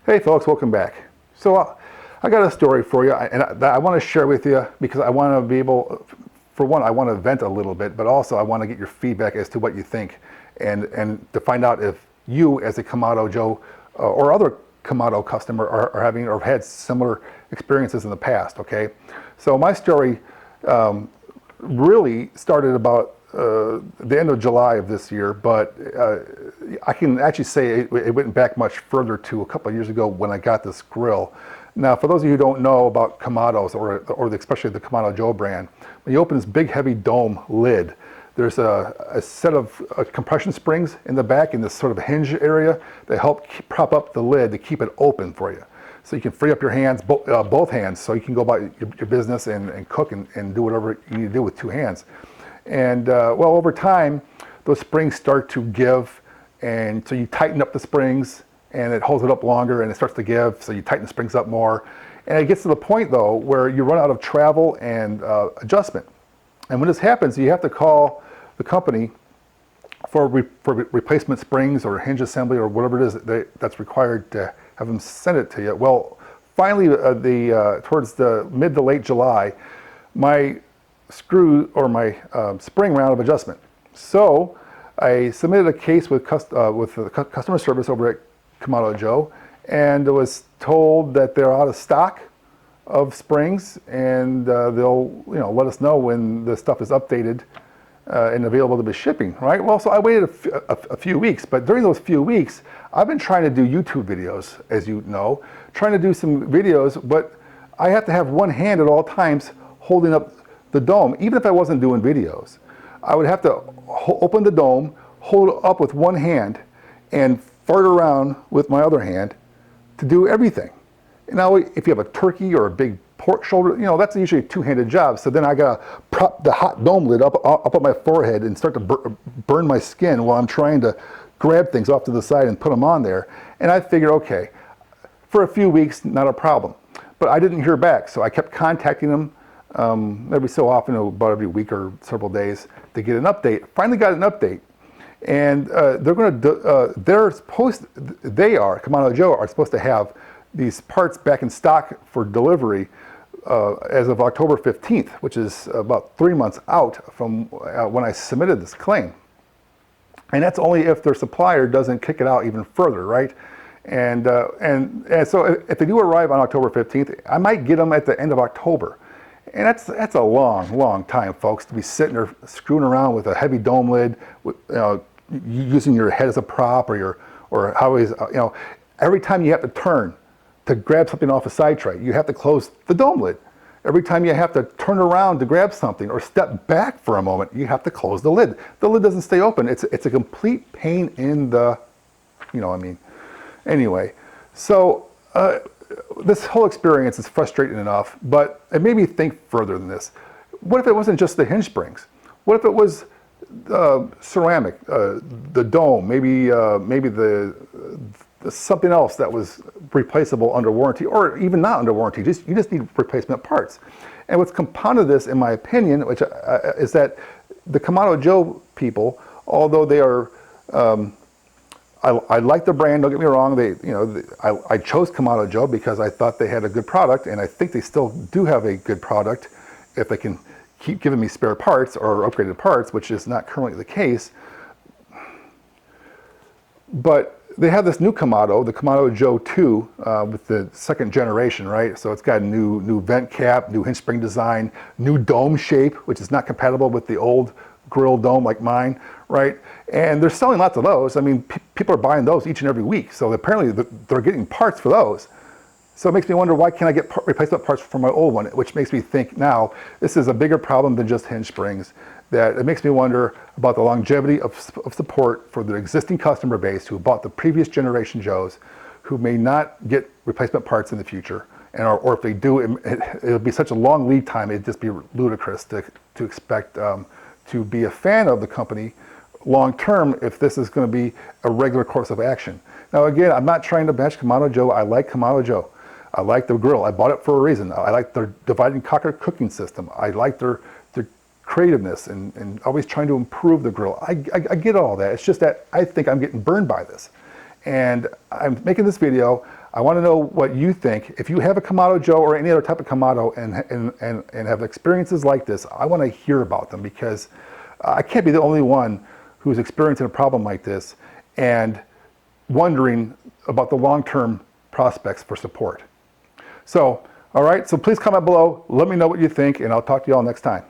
Hey folks, welcome back. So I got a story for you, and I want to share with you because I want to be able, for one, I want to vent a little bit, but also I want to get your feedback as to what you think, and to find out if you, as a Kamado Joe or other Kamado customer, are having or have had similar experiences in the past. Okay, so my story really started about the end of July of this year, but I can actually say it went back much further to a couple of years ago when I got this grill. Now, for those of you who don't know about Kamados, or especially the Kamado Joe brand, when you open this big heavy dome lid, there's a set of compression springs in the back in this sort of hinge area that help prop up the lid to keep it open for you. So you can free up your hands, both hands, so you can go about your business and cook and do whatever you need to do with two hands. And well, over time, those springs start to give, and so you tighten up the springs, and it holds it up longer, and it starts to give, so you tighten the springs up more. And it gets to the point, though, where you run out of travel and adjustment. And when this happens, you have to call the company for replacement springs or hinge assembly or whatever it is that's required to have them send it to you. Well, finally, towards the mid to late July, my screw or my spring ran out of adjustment. So I submitted a case with the customer service over at Kamado Joe, and was told that they're out of stock of springs, and they'll let us know when the stuff is updated and available to be shipping. Right. Well, so I waited a few weeks, but during those few weeks, I've been trying to do YouTube videos, as you know, trying to do some videos, but I have to have one hand at all times holding up the dome. Even if I wasn't doing videos, I would have to open the dome, hold it up with one hand, and fart around with my other hand to do everything. Now, if you have a turkey or a big pork shoulder, that's usually a two-handed job. So then I gotta prop the hot dome lid up on my forehead and start to burn my skin while I'm trying to grab things off to the side and put them on there. And I figured, okay, for a few weeks, not a problem. But I didn't hear back, so I kept contacting them every so often, about every week or several days, to get an update. Finally got an update. And Kamado Joe are supposed to have these parts back in stock for delivery as of October 15th, which is about 3 months out from when I submitted this claim. And that's only if their supplier doesn't kick it out even further, right? And so if they do arrive on October 15th, I might get them at the end of October. And that's a long time, folks, to be sitting there screwing around with a heavy dome lid, using your head as a prop, every time you have to turn to grab something off a side tray, you have to close the dome lid. Every time you have to turn around to grab something or step back for a moment, you have to close the lid. The lid doesn't stay open. It's a complete pain in the, Anyway, so this whole experience is frustrating enough, but it made me think further than this. What if it wasn't just the hinge springs? What if it was ceramic, the dome, maybe the something else that was replaceable under warranty, or even not under warranty? You just need replacement parts. And what's compounded this, in my opinion, which is that the Kamado Joe people, although they are, I like the brand. Don't get me wrong. I chose Kamado Joe because I thought they had a good product, and I think they still do have a good product if they can keep giving me spare parts or upgraded parts, which is not currently the case. But they have this new Kamado, the Kamado Joe II, with the second generation, right? So it's got a new vent cap, new hinge spring design, new dome shape, which is not compatible with the old grill dome like mine, right? And they're selling lots of those. I mean, people are buying those each and every week. So apparently they're getting parts for those. So it makes me wonder, why can't I get replacement parts for my old one? Which makes me think now, this is a bigger problem than just hinge springs. That it makes me wonder about the longevity of support for the existing customer base who bought the previous generation Joes, who may not get replacement parts in the future. Or if they do, it'll be such a long lead time, it'd just be ludicrous to expect to be a fan of the company long term if this is going to be a regular course of action. Now again, I'm not trying to bash Kamado Joe. I like Kamado Joe. I like the grill. I bought it for a reason. I like their divide and conquer cooking system. I like their creativeness and always trying to improve the grill. I get all that. It's just that I think I'm getting burned by this. And I'm making this video. I want to know what you think. If you have a Kamado Joe or any other type of Kamado and have experiences like this, I want to hear about them, because I can't be the only one who's experiencing a problem like this and wondering about the long-term prospects for support. So, all right, so please comment below. Let me know what you think, and I'll talk to you all next time.